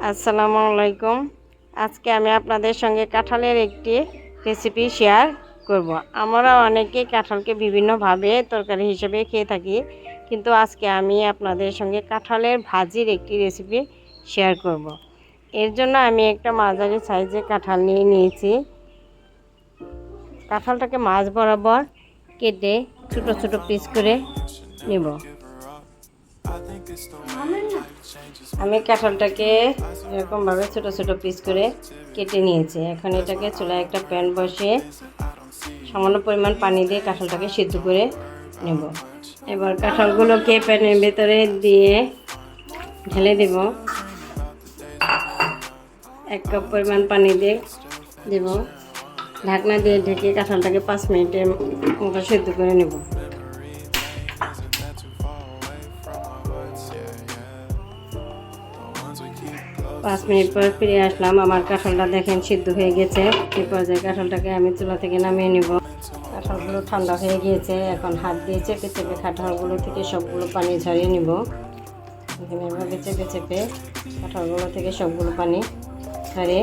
আসসালামু আলাইকুম। আজকে আমি আপনাদের সঙ্গে কাঁঠালের একটি রেসিপি শেয়ার করব। আমরা অনেকেই কাঁঠালকে বিভিন্নভাবে তরকারি হিসেবে খেয়ে থাকি, কিন্তু আজকে আমি আপনাদের সঙ্গে কাঁঠালের ভাজির একটি রেসিপি শেয়ার করব। এর জন্য আমি একটা মাঝারি সাইজের কাঁঠাল নিয়ে নিয়েছি। কাঁঠালটাকে মাঝ বরাবর কেটে ছোট ছোট পিস করে নেব। আমি কাঁঠালটাকে এরকমভাবে ছোট ছোট পিস করে কেটে নিয়েছি। এখন এটাকে চুলায় একটা প্যান বসিয়ে সামান্য পরিমাণ পানি দিয়ে কাঁঠালটাকে সিদ্ধ করে নেব। এবার কাঁঠালগুলোকে প্যানের ভেতরে দিয়ে ঢেলে দেব। 1 কাপ পরিমাণ পানি দিয়ে দেব। ঢাকনা দিয়ে ঢেকে কাঁঠালটাকে 5 মিনিটের মতো সিদ্ধ করে নেব। 5 মিনিট পর ফিরে আসলাম। আমার কাঁঠালটা দেখেন সিদ্ধ হয়ে গেছে। এই পর্যায়ে কাঁঠালটাকে আমি চুলা থেকে নামিয়ে নেব। কাঁঠালগুলো ঠান্ডা হয়ে গিয়েছে। এখন হাত দিয়ে চেপে চেপে কাঁঠালগুলো থেকে সবগুলো পানি ঝরিয়ে নেব। এখানে এভাবে চেপে চেপে কাঁঠালগুলো থেকে সবগুলো পানি ঝরিয়ে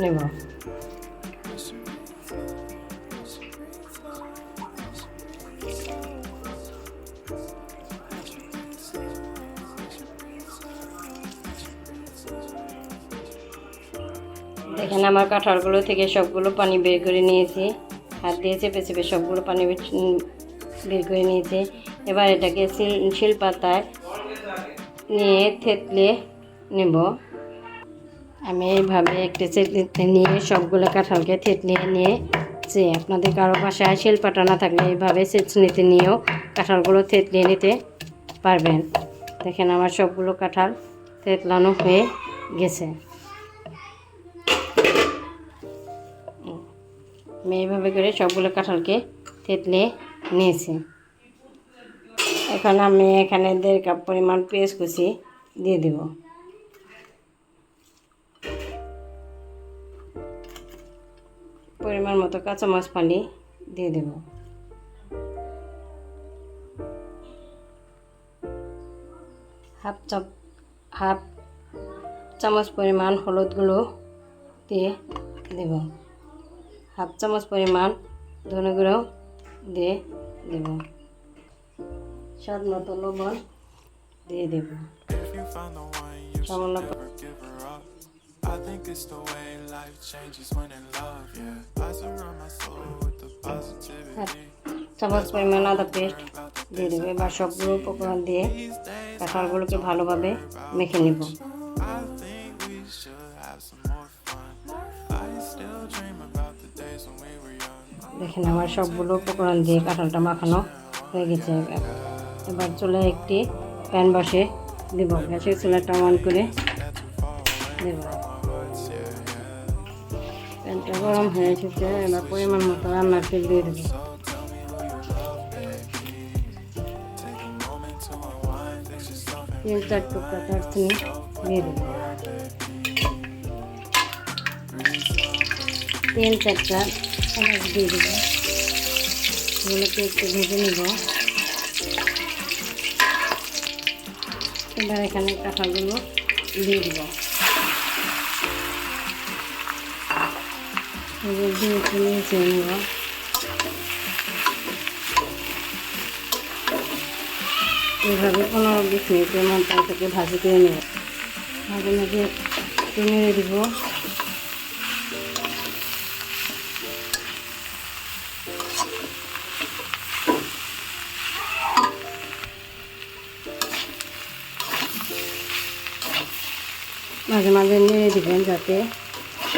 নেব। দেখেন আমার কাঁঠালগুলো থেকে সবগুলো পানি বের করে নিয়েছি। হাত দিয়ে চেপে চেপে সবগুলো পানি বের করে নিয়েছি। এবার এটাকে শিলপাতায় নিয়ে থেতলে নেব। আমি এইভাবে একটা চেতলিতে নিয়ে সবগুলো কাঁঠালকে থেতলে নিয়েছি। আপনাদের কারো বাসায় শিলপাটা না থাকলে এইভাবে চেঁচনিতে নিয়েও কাঁঠালগুলো থেতলে নিতে পারবেন। দেখেন আমার সবগুলো কাঁঠাল থেতলানো হয়ে গেছে। আমি এইভাবে করে সবগুলো কাঁঠালকে থেতলে নিয়েছি। এখন আমি এখানে 1.5 কাপ পরিমাণ পেঁয়াজ কুচি দিয়ে দেব। পরিমাণ মতো কাঁচামরিচ ফালি দিয়ে দেব। হাফ চামচ পরিমাণ হলুদ গুঁড়ো দিয়ে দেব। হাফ চামচ পরিমাণ ধনে গুঁড়ো দিয়ে দেব। স্বাদ মতো লবণ দিয়ে দেব। সামান্য চামচ পরিমাণ আদা পেস্ট দিয়ে দেবো। এবার সবগুলো উপকরণ দিয়ে কাঁঠালগুলোকে ভালোভাবে মেখে নেব। দেখেন আমার সবগুলো উপকরণ দিয়ে কাঁঠালটা মাখানো হয়ে গেছে। এবার চুলায় একটি প্যান বসে দেব। গ্যাসের চুলাটা অন করে দেব। প্যানটা গরম হয়ে এসেছে। এবার পরিমাণ মতো রান্নার তেল দিয়ে দেব। 3-4 টুকরা দারচিনি দিয়ে দেব। 3-4টা এলাচ দিয়ে দেব। এগুলোকে একটু ভেজে নেব। এবার এখানে কাঁঠালগুলো দিয়ে দেব। এগুলো দিয়ে একটু নিচে নেব। এইভাবে 15-20 মিনিটের মতো থেকে ভাজি করে নেব। মাঝে মাঝে একটু নেড়ে দেব। মাঝে মাঝে নেড়ে দেবেন যাতে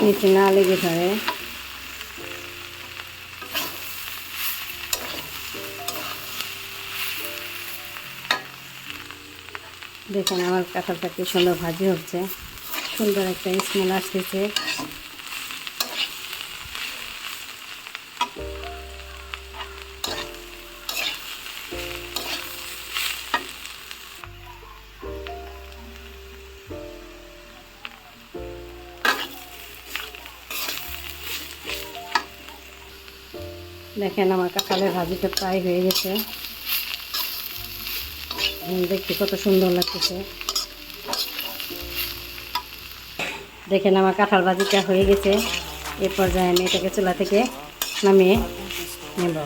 নিচে না লেগে ধরে। দেখেন আমার কাঁঠালটা কি সুন্দর ভাজি হচ্ছে। সুন্দর একটা স্মেল আসতেছে। দেখেন আমার কাঁঠালের ভাজিটা প্রায় হয়ে গেছে। দেখতে কত সুন্দর লাগতেছে। দেখেন আমার কাঁঠাল ভাজিটা হয়ে গেছে। এই পর্যায়ে আমি এটাকে চুলা থেকে নামিয়ে নেব।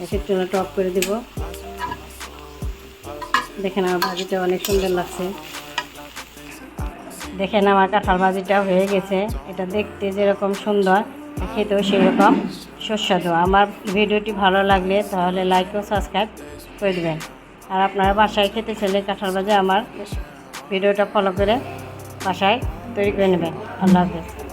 এসে চুলাটা অফ করে দেব। দেখেন আমার ভাজিটা অনেক সুন্দর লাগছে। দেখেন আমার কাঁঠাল ভাজিটা হয়ে গেছে। এটা দেখতে যেরকম সুন্দর, খেতেও সেরকম সুস্বাদু। আমার ভিডিওটি ভালো লাগলে তাহলে লাইক ও সাবস্ক্রাইব করে দেবেন। আর আপনারা বাসায় খেতে চাইলে কাঁঠাল ভাজা আমার ভিডিওটা ফলো করে বাসায় তৈরি করে নেবেন। আল্লাহ হাফেজ।